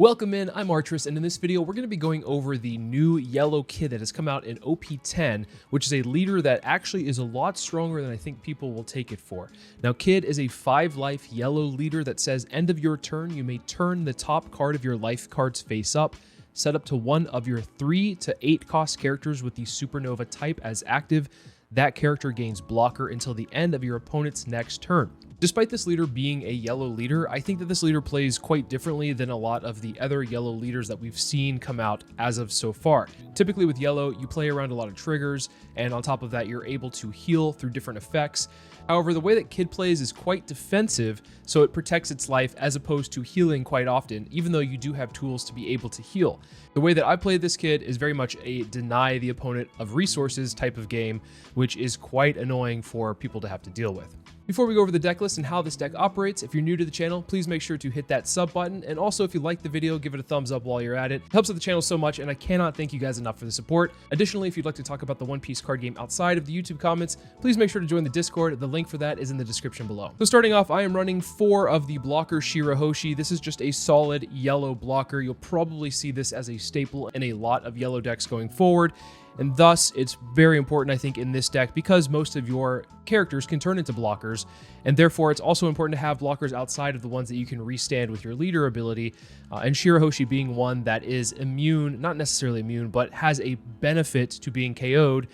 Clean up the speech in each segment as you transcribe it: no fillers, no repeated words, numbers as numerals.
Welcome in, I'm Artress, and in this video we're going to be going over the new yellow kid that has come out in OP-10, which is a leader that actually is a lot stronger than I think people will take it for. Now, Kid is a 5-life yellow leader that says end of your turn, you may turn the top card of your life cards face up, set up to one of your 3 to 8 cost characters with the supernova type as active. That character gains blocker until the end of your opponent's next turn. Despite this leader being a yellow leader, I think that this leader plays quite differently than a lot of the other yellow leaders that we've seen come out as of so far. Typically with yellow, you play around a lot of triggers, and on top of that, you're able to heal through different effects. However, the way that Kid plays is quite defensive, so it protects its life as opposed to healing quite often, even though you do have tools to be able to heal. The way that I play this Kid is very much a deny the opponent of resources type of game, which is quite annoying for people to have to deal with. Before we go over the deck list and how this deck operates, if you're new to the channel, please make sure to hit that sub button. And also, if you like the video, give it a thumbs up while you're at it. It helps out the channel so much, and I cannot thank you guys enough for the support. Additionally, if you'd like to talk about the One Piece card game outside of the YouTube comments, please make sure to join the Discord. The link for that is in the description below. So starting off, I am running 4 of the blocker Shirahoshi. This is just a solid yellow blocker. You'll probably see this as a staple in a lot of yellow decks going forward. And thus, it's very important, I think, in this deck because most of your characters can turn into blockers, and therefore it's also important to have blockers outside of the ones that you can restand with your leader ability, and Shirahoshi being one that is immune, not necessarily immune, but has a benefit to being KO'd,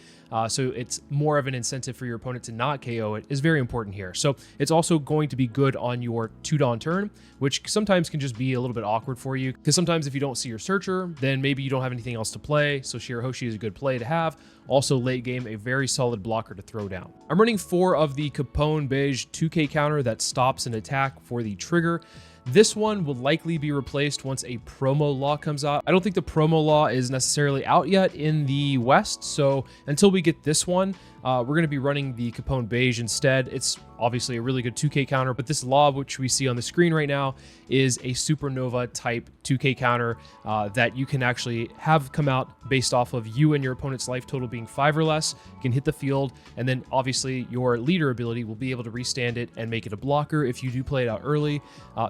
so it's more of an incentive for your opponent to not KO it, is very important here. So it's also going to be good on your 2-dawn turn, which sometimes can just be a little bit awkward for you, because sometimes if you don't see your searcher, then maybe you don't have anything else to play, so Shirahoshi is a good play to have. Also late game, a very solid blocker to throw down. I'm running 4 of the Capone Beige 2K counter that stops an attack for the trigger. This one will likely be replaced once a promo law comes out. I don't think the promo law is necessarily out yet in the West, so until we get this one, we're going to be running the Capone Beige instead. It's obviously a really good 2K counter, but this law, which we see on the screen right now, is a supernova type 2K counter that you can actually have come out based off of you and your opponent's life total being 5 or less. You can hit the field, and then obviously your leader ability will be able to restand it and make it a blocker if you do play it out early.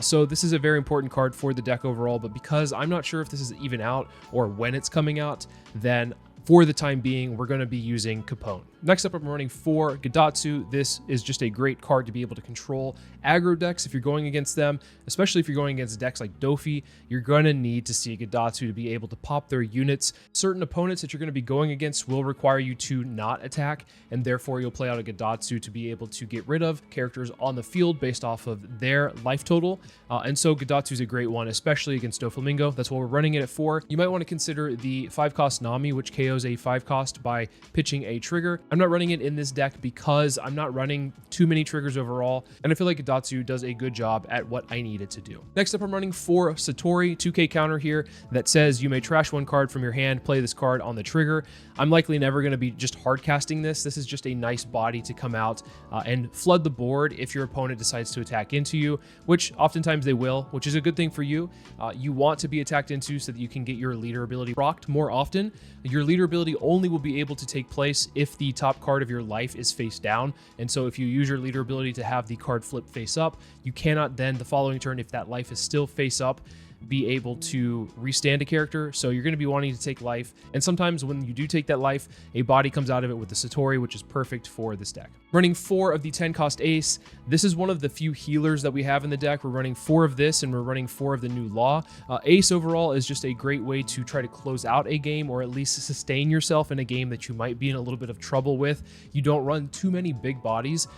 So this is a very important card for the deck overall, but because I'm not sure if this is even out or when it's coming out, then for the time being, we're going to be using Capone. Next up, I'm running 4 Gadatsu. This is just a great card to be able to control aggro decks if you're going against them, especially if you're going against decks like Doffy. You're going to need to see a Gadatsu to be able to pop their units. Certain opponents that you're going to be going against will require you to not attack, and therefore you'll play out a Gadatsu to be able to get rid of characters on the field based off of their life total. And so Gadatsu is a great one, especially against Doflamingo. That's what we're running it at 4. You might want to consider the 5-cost Nami, which KOs a 5-cost by pitching a trigger. I'm not running it in this deck because I'm not running too many triggers overall, and I feel like Gadatsu does a good job at what I need it to do. Next up, I'm running 4 Satori 2K counter here that says you may trash 1 card from your hand, play this card on the trigger. I'm likely never going to be just hard casting this. This is just a nice body to come out and flood the board if your opponent decides to attack into you, which oftentimes they will, which is a good thing for you. You want to be attacked into so that you can get your leader ability procced more often. Your leader ability only will be able to take place if the top card of your life is face down, and so if you use your leader ability to have the card flip face up, you cannot then the following turn, if that life is still face up, be able to restand a character. So you're going to be wanting to take life, and sometimes when you do take that life, a body comes out of it with the Satori, which is perfect for this deck. Running 4 of the 10-cost Ace. This is one of the few healers that we have in the deck. We're running 4 of this, and we're running 4 of the new Law. Ace overall is just a great way to try to close out a game, or at least sustain yourself in a game that you might be in a little bit of trouble with. You don't run too many big bodies.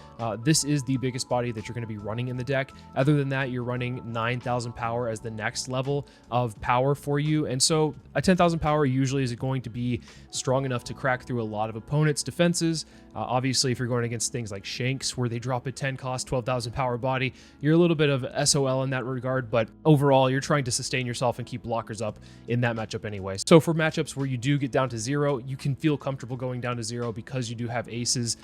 This is the biggest body that you're going to be running in the deck. Other than that, you're running 9,000 power as the next level of power for you, and so a 10,000 power usually is going to be strong enough to crack through a lot of opponents' defenses. Obviously, if you're going against things like Shanks, where they drop a 10-cost, 12,000 power body, you're a little bit of SOL in that regard, but overall, you're trying to sustain yourself and keep blockers up in that matchup anyway. So for matchups where you do get down to 0, you can feel comfortable going down to 0 because you do have aces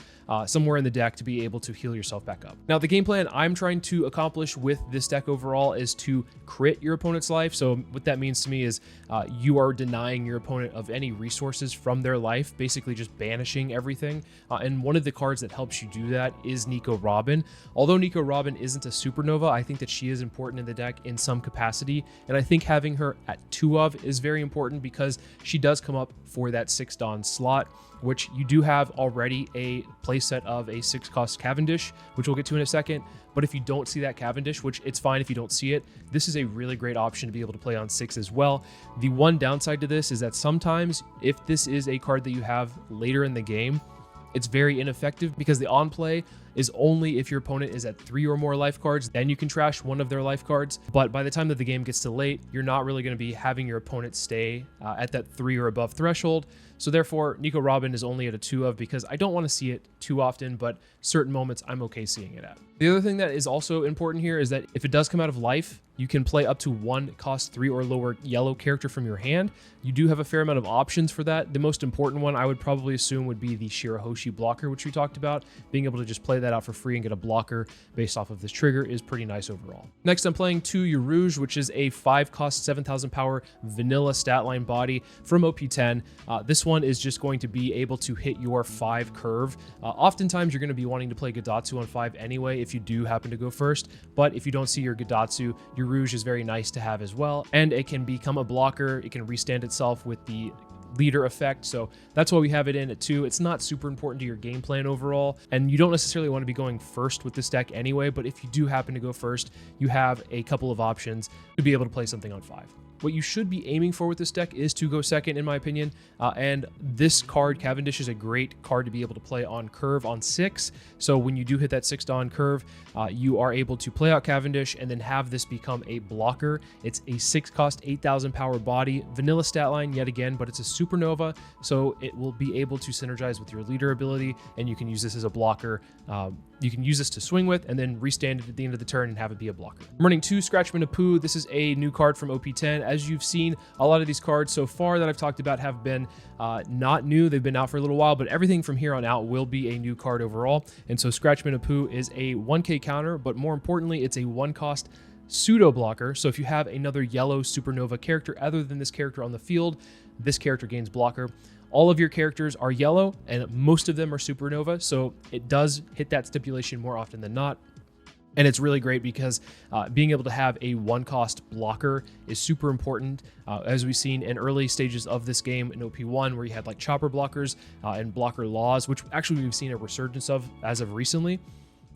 somewhere in the deck to be able to heal yourself back up. Now, the game plan I'm trying to accomplish with this deck overall is to crit your opponent's opponent's life. So what that means to me is you are denying your opponent of any resources from their life, basically just banishing everything. And one of the cards that helps you do that is Nico Robin. Although Nico Robin isn't a supernova, I think that she is important in the deck in some capacity. And I think having her at 2 of is very important because she does come up for that 6 Dawn slot, which you do have already a playset of a 6-cost Cavendish, which we'll get to in a second. But if you don't see that Cavendish, which it's fine if you don't see it, this is a really great option to be able to play on 6 as well. The one downside to this is that sometimes if this is a card that you have later in the game, it's very ineffective because the on play is only if your opponent is at 3 or more life cards, then you can trash one of their life cards. But by the time that the game gets to late, you're not really going to be having your opponent stay at that 3 or above threshold. So therefore, Nico Robin is only at a 2 of because I don't want to see it too often, but certain moments I'm okay seeing it at. The other thing that is also important here is that if it does come out of life, you can play up to 1 cost 3 or lower yellow character from your hand. You do have a fair amount of options for that. The most important one I would probably assume would be the Shirahoshi blocker, which we talked about. Being able to just play that out for free and get a blocker based off of this trigger is pretty nice overall. Next, I'm playing 2 Urouge, which is a 5 cost 7,000 power vanilla stat line body from OP-10. This one is just going to be able to hit your 5 curve. Oftentimes, you're going to be wanting to play Gadatsu on 5 anyway if you do happen to go first, but if you don't see your Gadatsu, Urouge is very nice to have as well, and it can become a blocker. It can restand itself with the leader effect, so that's why we have it in at 2. It's not super important to your game plan overall, and you don't necessarily want to be going first with this deck anyway, but if you do happen to go first, you have a couple of options to be able to play something on 5. What you should be aiming for with this deck is to go second, in my opinion. And this card, Cavendish, is a great card to be able to play on curve on 6. So when you do hit that 6 Dawn curve, you are able to play out Cavendish and then have this become a blocker. It's a 6 cost 8,000 power body, vanilla stat line yet again, but it's a supernova, so it will be able to synergize with your leader ability, and you can use this as a blocker. You can use this to swing with and then restand it at the end of the turn and have it be a blocker. I'm running 2 Scratchman Apu. This is a new card from OP-10. As you've seen, a lot of these cards so far that I've talked about have been not new. They've been out for a little while, but everything from here on out will be a new card overall. And so Scratchman Apu is a 1k counter, but more importantly, it's a 1 cost pseudo blocker. So if you have another yellow supernova character other than this character on the field, this character gains blocker. All of your characters are yellow, and most of them are supernova, so it does hit that stipulation more often than not. And it's really great because being able to have a 1-cost blocker is super important, as we've seen in early stages of this game in OP1, where you had like chopper blockers and blocker laws, which actually we've seen a resurgence of as of recently.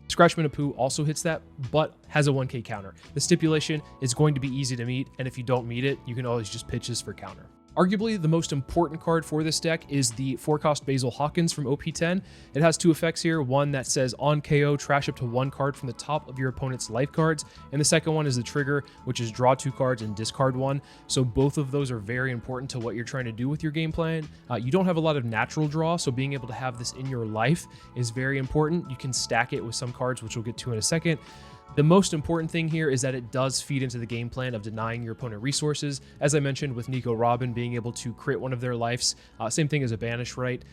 Scratchman Apu also hits that, but has a 1k counter. The stipulation is going to be easy to meet, and if you don't meet it, you can always just pitch this for counter. Arguably, the most important card for this deck is the 4-cost Basil Hawkins from OP-10. It has 2 effects here. One that says on KO, trash up to 1 card from the top of your opponent's life cards. And the second one is the trigger, which is draw 2 cards and discard 1. So both of those are very important to what you're trying to do with your game plan. You don't have a lot of natural draw, so being able to have this in your life is very important. You can stack it with some cards, which we'll get to in a second. The most important thing here is that it does feed into the game plan of denying your opponent resources. As I mentioned with Nico Robin being able to create one of their lives, same thing as a banish, right?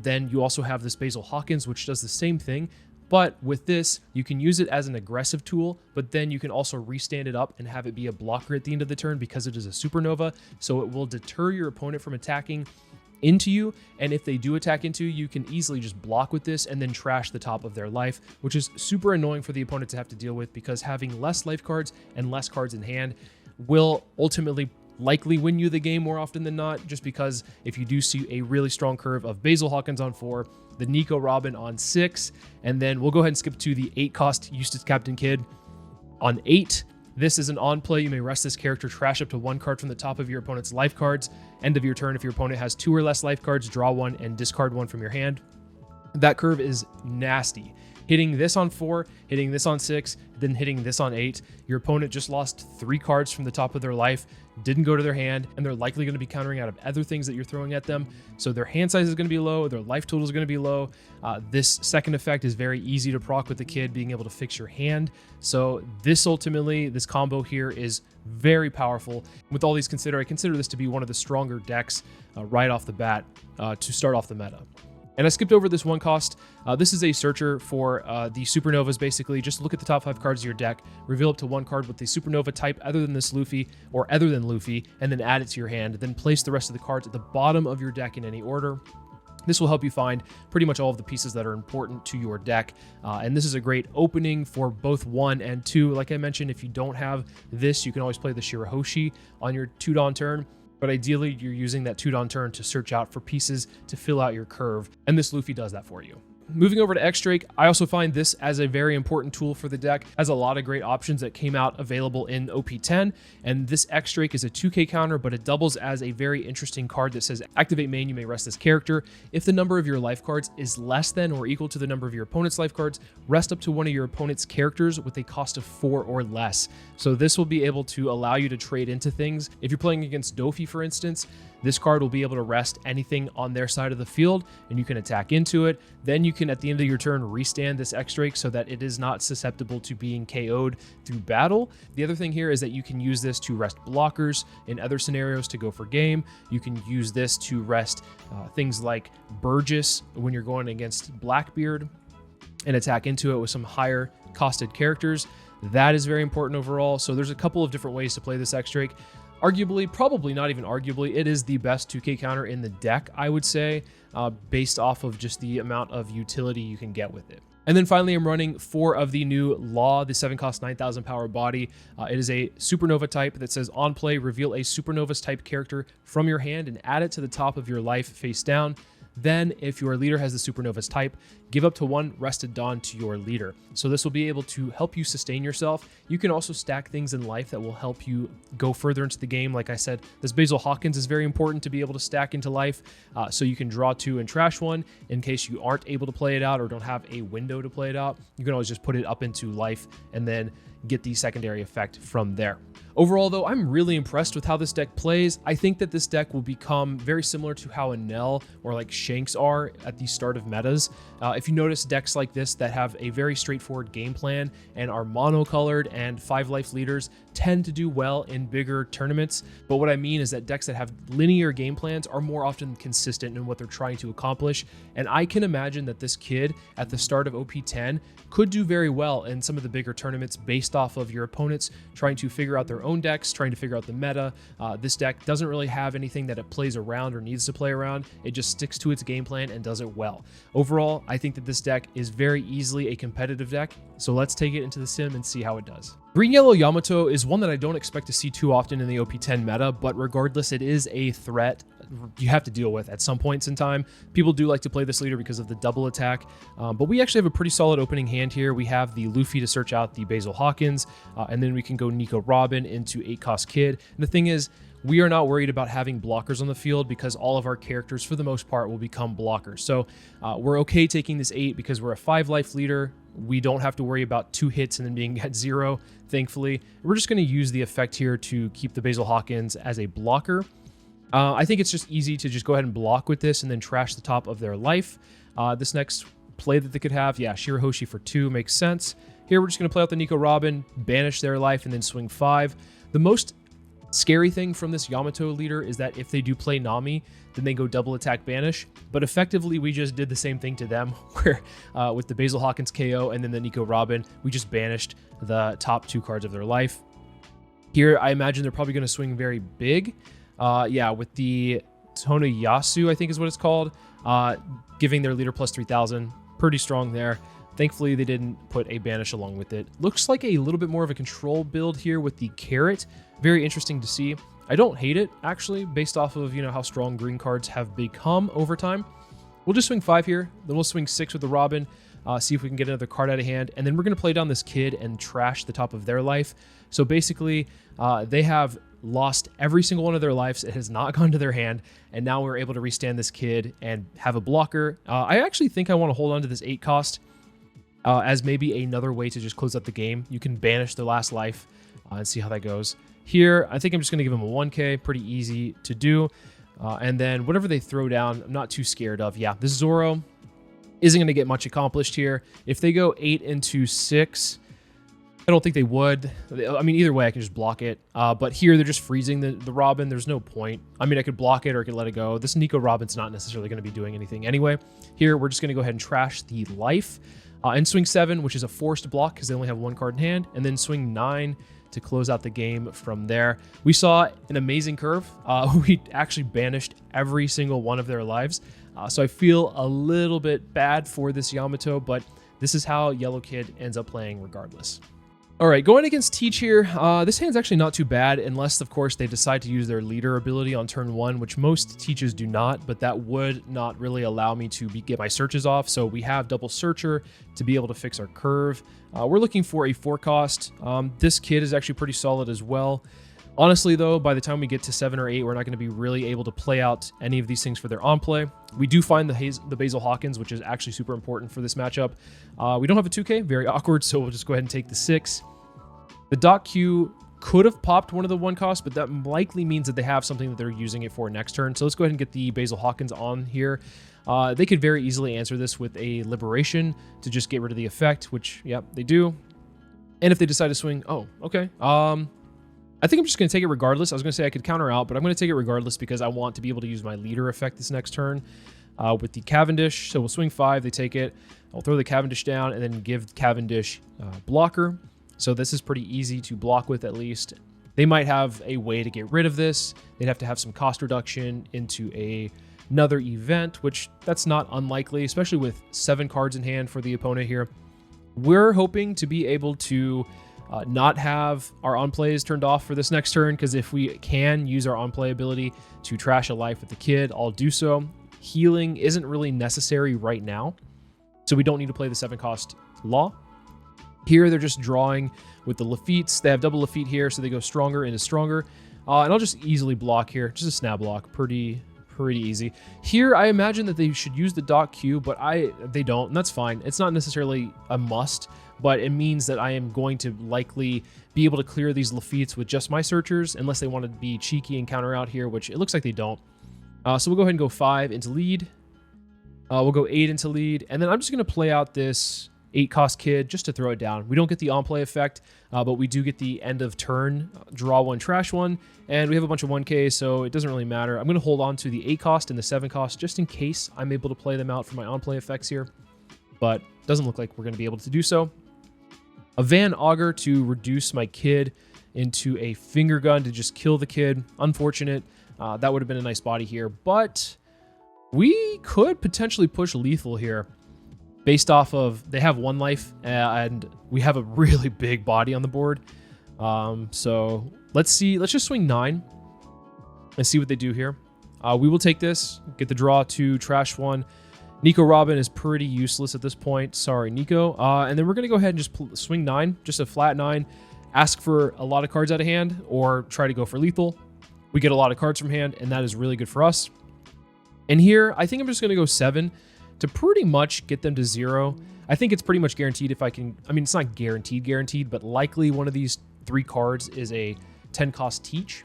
Then you also have this Basil Hawkins, which does the same thing. But with this, you can use it as an aggressive tool, but then you can also restand it up and have it be a blocker at the end of the turn because it is a supernova. So it will deter your opponent from attacking into you, and if they do attack into you, you can easily just block with this and then trash the top of their life, which is super annoying for the opponent to have to deal with, because having less life cards and less cards in hand will ultimately likely win you the game more often than not, just because if you do see a really strong curve of Basil Hawkins on 4, the Nico Robin on 6, and then we'll go ahead and skip to the 8-cost Eustace Captain Kidd on 8. This is an on play. You may rest this character, trash up to 1 card from the top of your opponent's life cards. End of your turn, if your opponent has 2 or less life cards, draw 1 and discard 1 from your hand. That curve is nasty. Hitting this on 4, hitting this on 6, then hitting this on 8. Your opponent just lost 3 cards from the top of their life, didn't go to their hand, and they're likely going to be countering out of other things that you're throwing at them. So their hand size is going to be low, their life total is going to be low. This second effect is very easy to proc with the Kid, being able to fix your hand. So this ultimately, this combo here is very powerful. With all these considered, I consider this to be one of the stronger decks right off the bat to start off the meta. And I skipped over this one cost. This is a searcher for the supernovas, basically. Just look at the top 5 cards of your deck, reveal up to 1 card with the supernova type other than this Luffy or other than Luffy, and then add it to your hand. Then place the rest of the cards at the bottom of your deck in any order. This will help you find pretty much all of the pieces that are important to your deck. And this is a great opening for both 1 and 2. Like I mentioned, if you don't have this, you can always play the Shirahoshi on your 2-Dawn turn. But ideally, you're using that 2-Dawn turn to search out for pieces to fill out your curve. And this Luffy does that for you. Moving over to X-Drake, I also find this as a very important tool for the deck. Has a lot of great options that came out available in OP-10, and this X-Drake is a 2k counter, but it doubles as a very interesting card that says, activate main, you may rest this character. If the number of your life cards is less than or equal to the number of your opponent's life cards, rest up to one of your opponent's characters with a cost of 4 or less. So this will be able to allow you to trade into things. If you're playing against Doffy, for instance, this card will be able to rest anything on their side of the field, and you can attack into it. Then you can, at the end of your turn, restand this X-Drake so that it is not susceptible to being KO'd through battle. The other thing here is that you can use this to rest blockers in other scenarios to go for game. You can use this to rest things like Burgess when you're going against Blackbeard and attack into it with some higher costed characters. That is very important overall. So there's a couple of different ways to play this X-Drake. Arguably, probably not even arguably, it is the best 2k counter in the deck, I would say, based off of just the amount of utility you can get with it. And then finally, I'm running 4 of the new Law, the 7-cost 9,000 power body. It is a supernova type that says, on play, reveal a supernovas type character from your hand and add it to the top of your life face down. Then, if your leader has the supernovas type, give up to 1 rested Dawn to your leader. So this will be able to help you sustain yourself. You can also stack things in life that will help you go further into the game. Like I said, this Basil Hawkins is very important to be able to stack into life. So you can draw 2 and trash 1 in case you aren't able to play it out or don't have a window to play it out. You can always just put it up into life and then get the secondary effect from there. Overall, though, I'm really impressed with how this deck plays. I think that this deck will become very similar to how a Nell or like Shanks are at the start of metas. If you notice decks like this that have a very straightforward game plan and are monocolored and 5 life leaders tend to do well in bigger tournaments. But what I mean is that decks that have linear game plans are more often consistent in what they're trying to accomplish. And I can imagine that this kid at the start of OP-10 could do very well in some of the bigger tournaments based off of your opponents trying to figure out their own decks, trying to figure out the meta. This deck doesn't really have anything that it plays around or needs to play around. It just sticks to its game plan and does it well. Overall, I think that this deck is very easily a competitive deck. So let's take it into the sim and see how it does. Green Yellow Yamato is one that I don't expect to see too often in the OP-10 meta, but regardless, it is a threat you have to deal with at some points in time. People do like to play this leader because of the double attack, but we actually have a pretty solid opening hand here. We have the Luffy to search out the Basil Hawkins, and then we can go Nico Robin into 8-cost Kid. And the thing is, we are not worried about having blockers on the field because all of our characters, for the most part, will become blockers. So we're okay taking this 8 because we're a 5-life leader. We don't have to worry about 2 hits and then being at 0, thankfully. We're just going to use the effect here to keep the Basil Hawkins as a blocker. I think it's just easy to just go ahead and block with this and then trash the top of their life. This next play that they could have, yeah, Shirahoshi for 2 makes sense. Here, we're just going to play out the Nico Robin, banish their life, and then swing 5. The most scary thing from this Yamato leader is that if they do play Nami, then they go double attack banish. But effectively, we just did the same thing to them, where with the Basil Hawkins KO and then the Nico Robin, we just banished the top 2 cards of their life. Here, I imagine they're probably going to swing very big. Yeah, with the Tonoyasu, I think is what it's called, giving their leader plus 3,000. Pretty strong there. Thankfully, they didn't put a banish along with it. Looks like a little bit more of a control build here with the carrot. Very interesting to see. I don't hate it, actually, based off of, how strong green cards have become over time. We'll just swing 5 here. Then we'll swing 6 with the Robin, see if we can get another card out of hand. And then we're going to play down this Kid and trash the top of their life. So basically, they have lost every single one of their lives. It has not gone to their hand. And now we're able to restand this Kid and have a blocker. I actually think I want to hold on to this 8-cost. As maybe another way to just close out the game. You can banish their last life and see how that goes. Here, I think I'm just going to give them a 1k. Pretty easy to do. And then whatever they throw down, I'm not too scared of. Yeah, this Zoro isn't going to get much accomplished here. If they go 8 into 6, I don't think they would. I mean, either way, I can just block it. But here, they're just freezing the Robin. There's no point. I mean, I could block it or I could let it go. This Nico Robin's not necessarily going to be doing anything anyway. Here, we're just going to go ahead and trash the life. And swing 7, which is a forced block because they only have 1 card in hand. And then swing 9 to close out the game from there. We saw an amazing curve. We actually banished every single one of their lives. So I feel a little bit bad for this Yamato, but this is how Yellow Kid ends up playing regardless. All right, going against Teach here, this hand's actually not too bad, unless, of course, they decide to use their leader ability on turn 1, which most Teaches do not, but that would not really allow me to get my searches off. So we have double searcher to be able to fix our curve. We're looking for a 4-cost. This kid is actually pretty solid as well. Honestly, though, by the time we get to 7 or 8, we're not going to be really able to play out any of these things for their on-play. We do find the Basil Hawkins, which is actually super important for this matchup. We don't have a 2K, very awkward, so we'll just go ahead and take the 6. The Dock Q could have popped one of the 1-costs, but that likely means that they have something that they're using it for next turn. So let's go ahead and get the Basil Hawkins on here. They could very easily answer this with a Liberation to just get rid of the effect, which, yep, they do. And if they decide to swing, oh, okay. I think I'm just going to take it regardless. I was going to say I could counter out, but I'm going to take it regardless because I want to be able to use my leader effect this next turn with the Cavendish. So we'll swing 5, they take it. I'll throw the Cavendish down and then give Cavendish blocker. So this is pretty easy to block with at least. They might have a way to get rid of this. They'd have to have some cost reduction into another event, which that's not unlikely, especially with 7 cards in hand for the opponent here. We're hoping to be able to not have our on-plays turned off for this next turn, because if we can use our on-play ability to trash a life with the kid, I'll do so. Healing isn't really necessary right now, so we don't need to play the 7-cost Law. Here, they're just drawing with the Lafitte's. They have double Lafitte here, so they go stronger into stronger. And I'll just easily block here. Just a snap block. Pretty easy. Here, I imagine that they should use the Dock Q, but they don't, and that's fine. It's not necessarily a must, but it means that I am going to likely be able to clear these Lafitte's with just my searchers, unless they want to be cheeky and counter out here, which it looks like they don't. So we'll go ahead and go 5 into lead. We'll go 8 into lead, and then I'm just going to play out this 8-cost kid just to throw it down. We don't get the on-play effect, but we do get the end of turn, draw 1, trash 1, and we have a bunch of 1Ks, so it doesn't really matter. I'm going to hold on to the 8-cost and the 7-cost just in case I'm able to play them out for my on-play effects here, but doesn't look like we're going to be able to do so. A Van Augur to reduce my kid into a finger gun to just kill the kid. Unfortunate. That would have been a nice body here, but we could potentially push lethal here. Based off of, they have 1 life, and we have a really big body on the board. So let's see. Let's just swing 9 and see what they do here. We will take this, get the draw 2, trash 1. Nico Robin is pretty useless at this point. Sorry, Nico. And then we're going to go ahead and just swing 9, just a flat 9. Ask for a lot of cards out of hand, or try to go for lethal. We get a lot of cards from hand, and that is really good for us. And here, I think I'm just going to go 7. To pretty much get them to 0. I think it's pretty much guaranteed if I can. I mean, it's not guaranteed, but likely one of these 3 cards is a 10-cost Teach,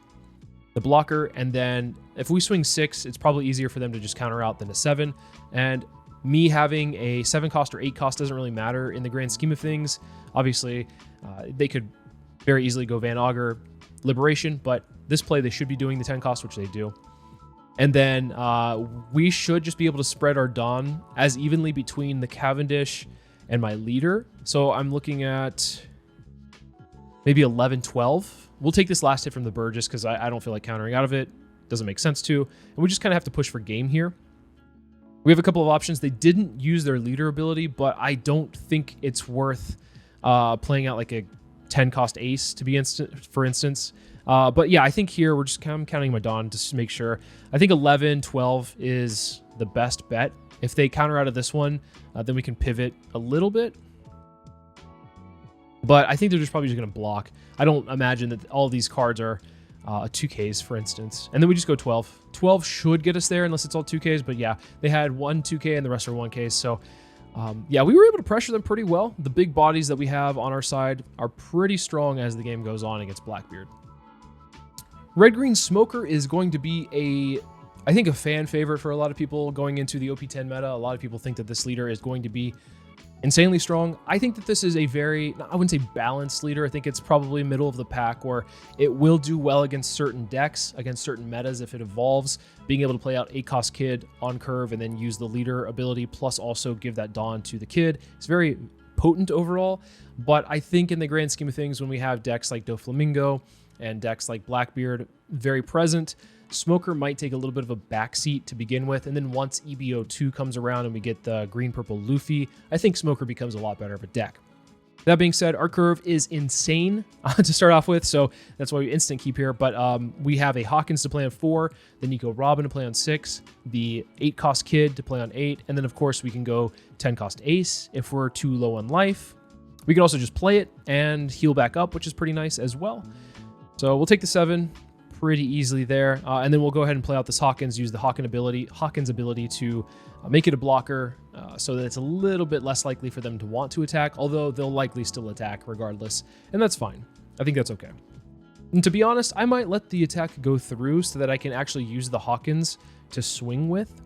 the blocker, and then if we swing 6, it's probably easier for them to just counter out than a 7. And me having a 7-cost or 8-cost doesn't really matter in the grand scheme of things. Obviously, they could very easily go Van Augur, Liberation, but this play they should be doing the 10-cost, which they do. And then we should just be able to spread our Dawn as evenly between the Cavendish and my leader. So I'm looking at maybe 11, 12. We'll take this last hit from the Burgess because I don't feel like countering out of it. Doesn't make sense to. And we just kind of have to push for game here. We have a couple of options. They didn't use their leader ability, but I don't think it's worth playing out like a 10-cost ace, to be for instance. But yeah, I think here we're just counting my Dawn to make sure. I think 11, 12 is the best bet. If they counter out of this one, then we can pivot a little bit. But I think they're just probably just going to block. I don't imagine that all of these cards are 2Ks, for instance. And then we just go 12. 12 should get us there unless it's all 2Ks. But yeah, they had 1 2K and the rest are 1Ks. So yeah, we were able to pressure them pretty well. The big bodies that we have on our side are pretty strong as the game goes on against Blackbeard. Red-Green Smoker is going to be I think a fan favorite for a lot of people going into the OP-10 meta. A lot of people think that this leader is going to be insanely strong. I think that this is a very, I wouldn't say balanced leader. I think it's probably middle of the pack, where it will do well against certain decks, against certain metas if it evolves. Being able to play out 8-cost Kid on curve and then use the leader ability, plus also give that Dawn to the Kid. It's very potent overall, but I think in the grand scheme of things, when we have decks like Doflamingo and decks like Blackbeard very present, Smoker might take a little bit of a backseat to begin with, and then once EBO2 comes around and we get the green-purple Luffy, I think Smoker becomes a lot better of a deck. That being said, our curve is insane to start off with, so that's why we instant keep here, but we have a Hawkins to play on 4, the Nico Robin to play on 6, the 8-cost Kid to play on 8, and then of course we can go 10-cost Ace if we're too low on life. We can also just play it and heal back up, which is pretty nice as well. So we'll take the 7 pretty easily there, and then we'll go ahead and play out this Hawkins, use the Hawkins ability to make it a blocker, so that it's a little bit less likely for them to want to attack, although they'll likely still attack regardless, and that's fine. I think that's okay. And to be honest, I might let the attack go through so that I can actually use the Hawkins to swing with.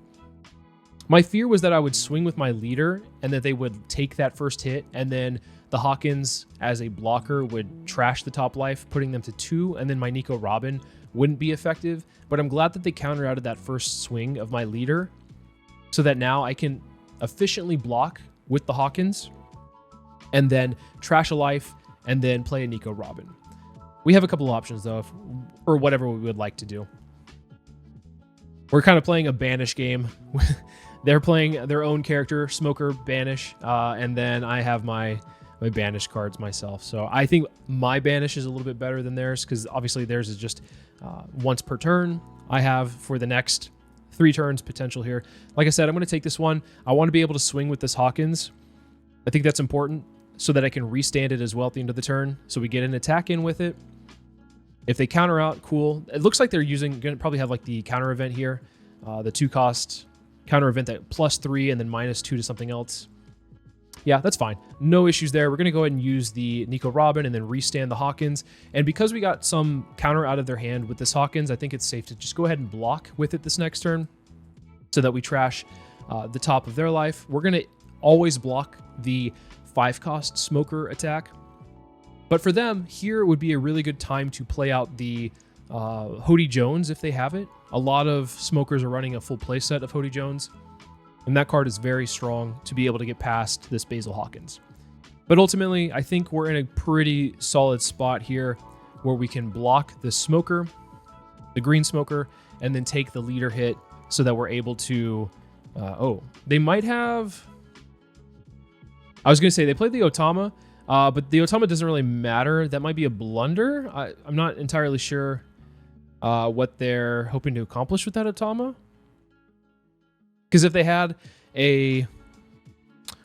My fear was that I would swing with my leader and that they would take that first hit, and then the Hawkins as a blocker would trash the top life, putting them to 2, and then my Nico Robin wouldn't be effective. But I'm glad that they counter-outed that first swing of my leader so that now I can efficiently block with the Hawkins and then trash a life and then play a Nico Robin. We have a couple of options though, or whatever we would like to do. We're kind of playing a banish game. They're playing their own character, Smoker, banish, and then I have my banish cards myself. So I think my banish is a little bit better than theirs, because obviously theirs is just once per turn. I have for the next 3 turns potential here. Like I said, I'm going to take this one. I want to be able to swing with this Hawkins. I think that's important so that I can restand it as well at the end of the turn. So we get an attack in with it. If they counter out, cool. It looks like they're going to probably have like the counter event here. The 2-cost counter event that +3 and then -2 to something else. Yeah, that's fine. No issues there. We're going to go ahead and use the Nico Robin and then restand the Hawkins. And because we got some counter out of their hand with this Hawkins, I think it's safe to just go ahead and block with it this next turn so that we trash the top of their life. We're going to always block the 5-cost Smoker attack. But for them, here would be a really good time to play out the Hody Jones if they have it. A lot of Smokers are running a full playset of Hody Jones, and that card is very strong to be able to get past this Basil Hawkins. But ultimately, I think we're in a pretty solid spot here where we can block the Smoker, the green Smoker, and then take the leader hit so that we're able to... oh, they might have... I was going to say they played the Otama, but the Otama doesn't really matter. That might be a blunder. I'm not entirely sure what they're hoping to accomplish with that Otama. Because if they had a...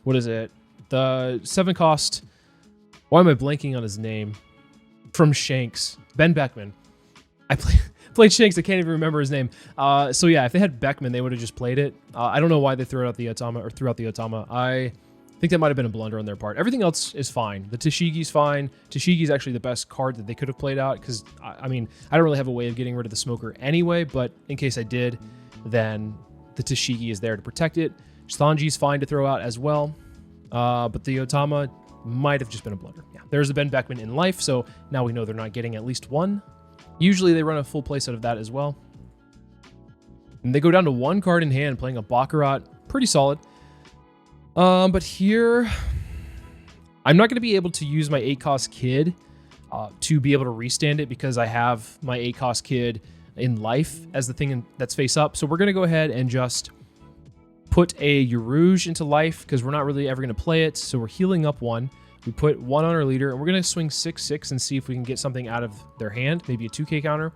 what is it? The 7-cost... why am I blanking on his name? From Shanks. Ben Beckman. I played Shanks. I can't even remember his name. So yeah, if they had Beckman, they would have just played it. I don't know why they threw out the Otama, I think that might have been a blunder on their part. Everything else is fine. The Tashigi's fine. Tashigi's actually the best card that they could have played out, because, I mean, I don't really have a way of getting rid of the Smoker anyway, but in case I did, then the Tashigi is there to protect it. Sanji's fine to throw out as well, but the Otama might have just been a blunder. Yeah, there's a Ben Beckman in life, so now we know they're not getting at least one. Usually they run a full playset of that as well. And they go down to 1 card in hand, playing a Baccarat. Pretty solid. But here, I'm not going to be able to use my 8-cost Kid to be able to restand it, because I have my 8-cost Kid in life as the thing that's face up. So we're going to go ahead and just put a Urouge into life, because we're not really ever going to play it. So we're healing up 1. We put 1 on our leader, and we're going to swing 6/6 and see if we can get something out of their hand. Maybe a 2K counter.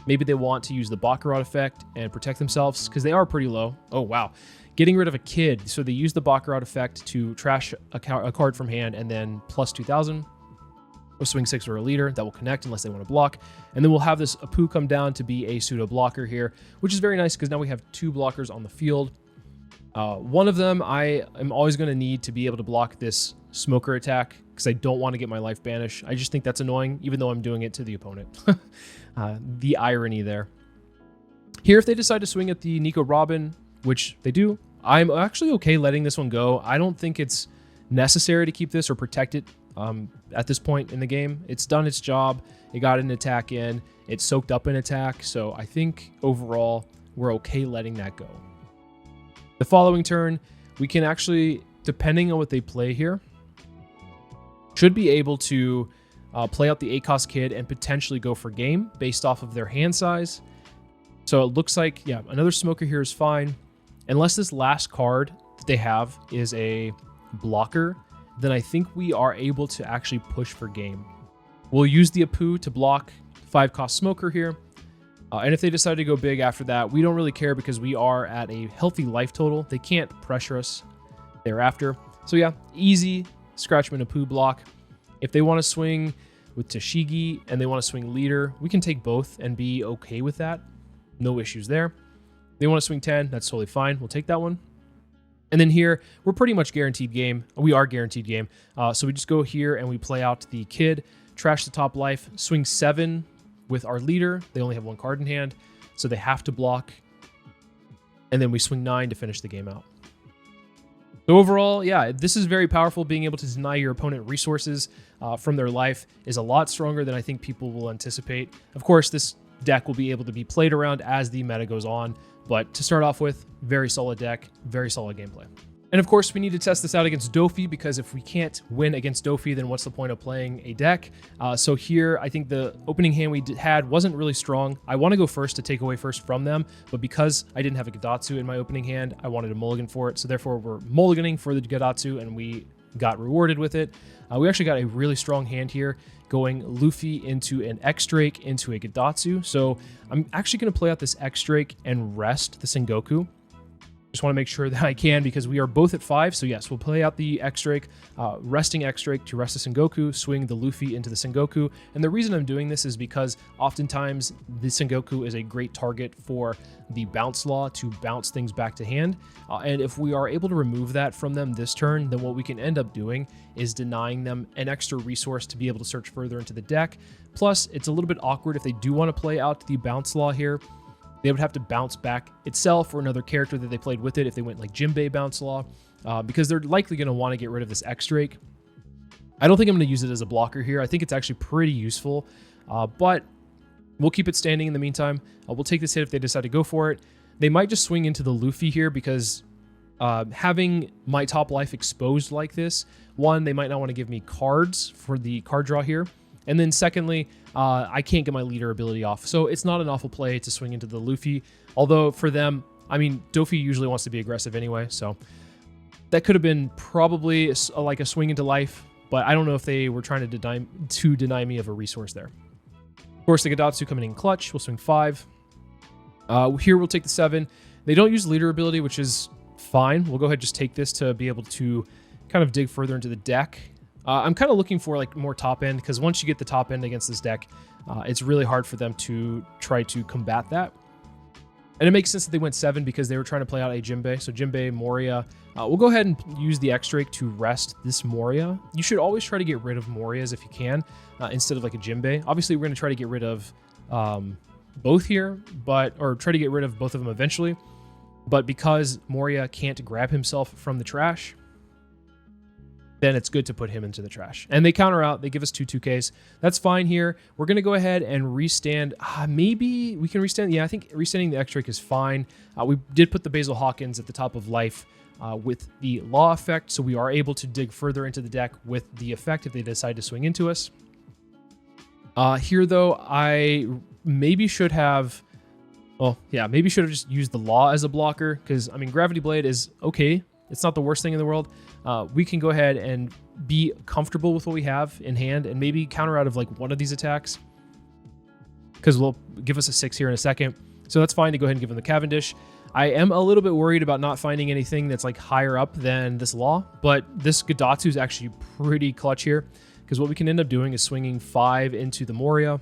Maybe they want to use the Baccarat effect and protect themselves, because they are pretty low. Oh, wow. Getting rid of a Kid. So they use the Baccarat effect to trash a card from hand, and then plus 2,000. We'll swing 6 for a leader. That will connect unless they want to block. And then we'll have this Apu come down to be a pseudo blocker here, which is very nice, because now we have 2 blockers on the field. One of them I am always going to need to be able to block this Smoker attack, because I don't want to get my life banished. I just think that's annoying, even though I'm doing it to the opponent. The irony there. Here, if they decide to swing at the Nico Robin, which they do, I'm actually okay letting this one go. I don't think it's necessary to keep this or protect it at this point in the game. It's done its job. It got an attack in. It soaked up an attack. So I think overall, we're okay letting that go. The following turn, we can actually, depending on what they play here, should be able to play out the 8-cost kid and potentially go for game based off of their hand size. So it looks like, yeah, another smoker here is fine. Unless this last card that they have is a blocker, then I think we are able to actually push for game. We'll use the Apu to block 5-cost smoker here. And if they decide to go big after that, we don't really care because we are at a healthy life total. They can't pressure us thereafter. So yeah, easy Scratchman Apu block. If they want to swing with Tashigi and they want to swing leader, we can take both and be okay with that. No issues there. They want to swing 10, that's totally fine. We'll take that one. And then here, we're pretty much guaranteed game. We are guaranteed game. So we just go here and we play out the kid, trash the top life, swing 7 with our leader. They only have 1 card in hand, so they have to block. And then we swing 9 to finish the game out. So overall, yeah, this is very powerful. Being able to deny your opponent resources from their life is a lot stronger than I think people will anticipate. Of course, this deck will be able to be played around as the meta goes on, but to start off with, very solid deck, very solid gameplay. And of course, we need to test this out against Doffy, because if we can't win against Doffy, then what's the point of playing a deck? So here, I think the opening hand we had wasn't really strong. I want to go first to take away first from them, but because I didn't have a Gadatsu in my opening hand, I wanted a mulligan for it. So therefore, we're mulliganing for the Gadatsu, and we got rewarded with it. We actually got a really strong hand here, going Luffy into an X-Drake into a Gadatsu. So I'm actually going to play out this X-Drake and rest the Sengoku. Just want to make sure that I can, because we are both at 5. So yes, we'll play out the X-Drake, resting X-Drake to rest the Sengoku, swing the Luffy into the Sengoku. And the reason I'm doing this is because oftentimes the Sengoku is a great target for the bounce law to bounce things back to hand. And if we are able to remove that from them this turn, then what we can end up doing is denying them an extra resource to be able to search further into the deck. Plus, it's a little bit awkward if they do want to play out the bounce law here. They would have to bounce back itself or another character that they played with it if they went like Jinbei bounce law, because they're likely going to want to get rid of this X-Drake. I don't think I'm going to use it as a blocker here. I think it's actually pretty useful, but we'll keep it standing in the meantime. We'll take this hit if they decide to go for it. They might just swing into the Luffy here, because having my top life exposed like this, one, they might not want to give me cards for the card draw here. And then secondly, I can't get my leader ability off. So it's not an awful play to swing into the Luffy. Although for them, I mean, Doffy usually wants to be aggressive anyway. So that could have been probably like a swing into life. But I don't know if they were trying to deny me of a resource there. Of course, the Gadatsu coming in clutch. We'll swing 5. Here we'll take the 7. They don't use leader ability, which is fine. We'll go ahead and just take this to be able to kind of dig further into the deck. I'm kind of looking for like more top end, because once you get the top end against this deck, it's really hard for them to try to combat that. And it makes sense that they went 7 because they were trying to play out a Jinbei. So Jinbei, Moria. We'll go ahead and use the X-Drake to rest this Moria. You should always try to get rid of Morias if you can, instead of like a Jinbei. Obviously, we're going to try to get rid of both here, or try to get rid of both of them eventually. But because Moria can't grab himself from the trash, then it's good to put him into the trash. And they counter out. They give us 2/2Ks. That's fine here. We're going to go ahead and restand. Maybe we can restand. Yeah, I think restanding the X-Drake is fine. We did put the Basil Hawkins at the top of life with the law effect, so we are able to dig further into the deck with the effect if they decide to swing into us. Here, though, I maybe should have... Well, yeah, maybe should have just used the law as a blocker, because, I mean, Gravity Blade is okay. It's not the worst thing in the world. We can go ahead and be comfortable with what we have in hand and maybe counter out of like one of these attacks, because we'll give us a 6 here in a second. So that's fine to go ahead and give them the Cavendish. I am a little bit worried about not finding anything that's like higher up than this law, but this Gadatsu is actually pretty clutch here, because what we can end up doing is swinging 5 into the Moria,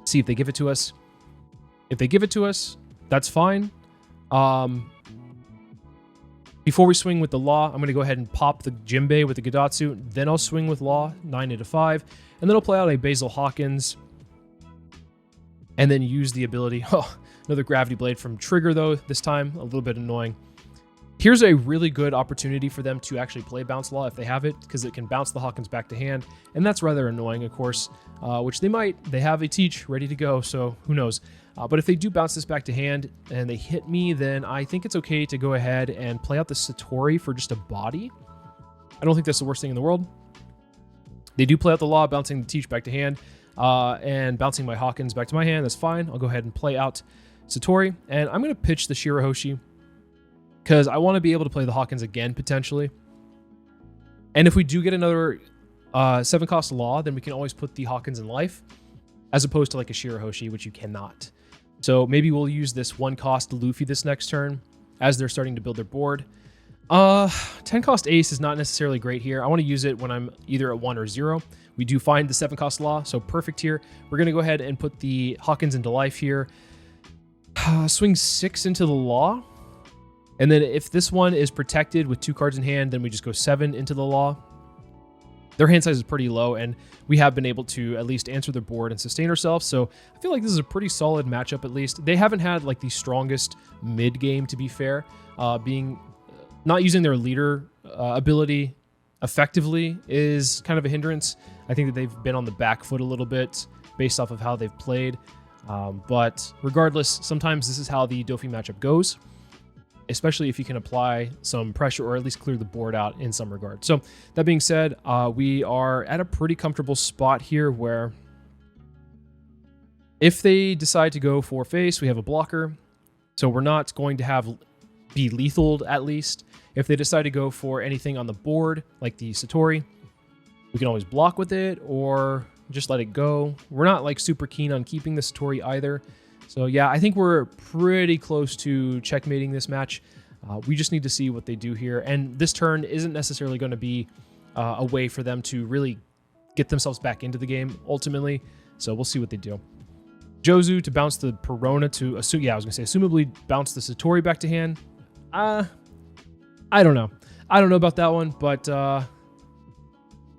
see if they give it to us. If they give it to us, that's fine. Before we swing with the law, I'm going to go ahead and pop the Jinbei with the Gadatsu. Then I'll swing with law, 9 into 5. And then I'll play out a Basil Hawkins. And then use the ability. Oh, another Gravity Blade from Trigger, though, this time. A little bit annoying. Here's a really good opportunity for them to actually play Bounce Law if they have it, because it can bounce the Hawkins back to hand, and that's rather annoying, of course, which they might. They have a Teach ready to go, so who knows. But if they do bounce this back to hand and they hit me, then I think it's okay to go ahead and play out the Satori for just a body. I don't think that's the worst thing in the world. They do play out the Law, bouncing the Teach back to hand, and bouncing my Hawkins back to my hand. That's fine. I'll go ahead and play out Satori, and I'm going to pitch the Shirahoshi because I want to be able to play the Hawkins again, potentially. And if we do get another 7-cost Law, then we can always put the Hawkins in life, as opposed to like a Shirahoshi, which you cannot. So maybe we'll use this 1-cost Luffy this next turn as they're starting to build their board. 10-cost Ace is not necessarily great here. I want to use it when I'm either at 1 or 0. We do find the 7-cost Law, so perfect here. We're going to go ahead and put the Hawkins into life here. Swing 6 into the Law. And then if this one is protected with 2 cards in hand, then we just go 7 into the Law. Their hand size is pretty low, and we have been able to at least answer their board and sustain ourselves. So I feel like this is a pretty solid matchup, at least. They haven't had like the strongest mid game, to be fair. Not using their leader ability effectively is kind of a hindrance. I think that they've been on the back foot a little bit based off of how they've played. But regardless, sometimes this is how the Doffy matchup goes, especially if you can apply some pressure or at least clear the board out in some regard. So that being said, we are at a pretty comfortable spot here where if they decide to go for face, we have a blocker. So we're not going to be lethaled, at least. If they decide to go for anything on the board, like the Satori, we can always block with it or just let it go. We're not like super keen on keeping the Satori either. So yeah, I think we're pretty close to checkmating this match. We just need to see what they do here. And this turn isn't necessarily going to be a way for them to really get themselves back into the game, ultimately. So we'll see what they do. Jozu to bounce the Perona to... yeah, I was going to say, assumably bounce the Satori back to hand. I don't know. I don't know about that one, but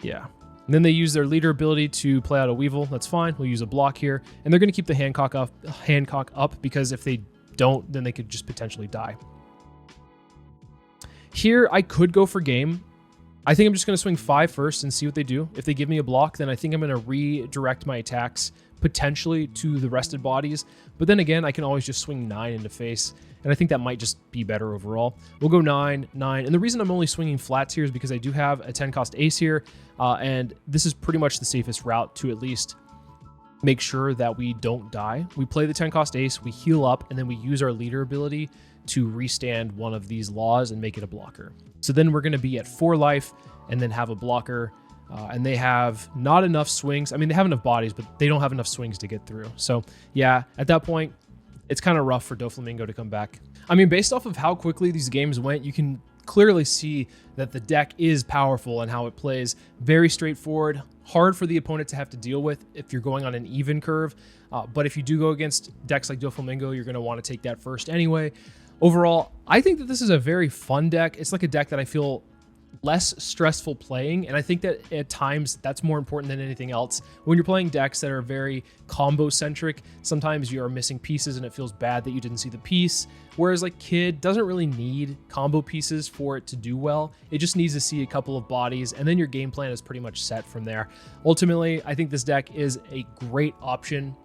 yeah. And then they use their leader ability to play out a Weevil. That's fine. We'll use a block here. And they're going to keep the Hancock up because if they don't, then they could just potentially die. Here, I could go for game. I think I'm just going to swing 5 first and see what they do. If they give me a block, then I think I'm going to redirect my attacks potentially to the rested bodies. But then again, I can always just swing 9 into face. And I think that might just be better overall. We'll go 9, 9. And the reason I'm only swinging flats here is because I do have a 10-cost Ace here. And this is pretty much the safest route to at least make sure that we don't die. We play the 10-cost Ace, we heal up, and then we use our leader ability to restand one of these Laws and make it a blocker. So then we're going to be at 4 life and then have a blocker. And they have not enough swings. I mean, they have enough bodies, but they don't have enough swings to get through. So yeah, at that point, it's kind of rough for Doflamingo to come back. I mean, based off of how quickly these games went, you can clearly see that the deck is powerful and how it plays. Very straightforward, hard for the opponent to have to deal with if you're going on an even curve. But if you do go against decks like Doflamingo, you're going to want to take that first anyway. Overall, I think that this is a very fun deck. It's like a deck that I feel less stressful playing, and I think that at times that's more important than anything else. When you're playing decks that are very combo centric, sometimes you are missing pieces and it feels bad that you didn't see the piece, whereas like Kid doesn't really need combo pieces for it to do well. It just needs to see a couple of bodies and then your game plan is pretty much set from there. Ultimately, I think this deck is a great option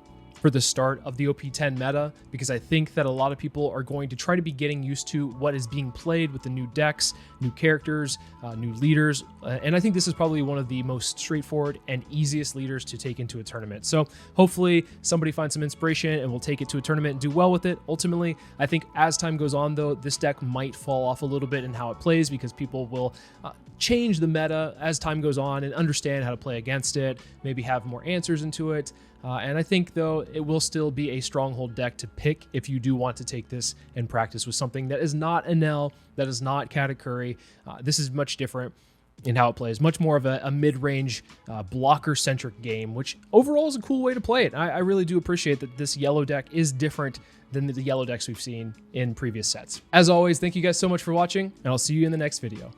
for the start of the OP-10 meta, because I think that a lot of people are going to try to be getting used to what is being played with the new decks, new characters, new leaders, and I think this is probably one of the most straightforward and easiest leaders to take into a tournament. So hopefully somebody finds some inspiration and will take it to a tournament and do well with it. Ultimately, I think as time goes on, though, this deck might fall off a little bit in how it plays because people will change the meta as time goes on and understand how to play against it, maybe have more answers into it. And I think, though, it will still be a stronghold deck to pick if you do want to take this and practice with something that is not Enel, that is not Katakuri. This is much different in how it plays, much more of a mid-range blocker-centric game, which overall is a cool way to play it. I really do appreciate that this yellow deck is different than the yellow decks we've seen in previous sets. As always, thank you guys so much for watching, and I'll see you in the next video.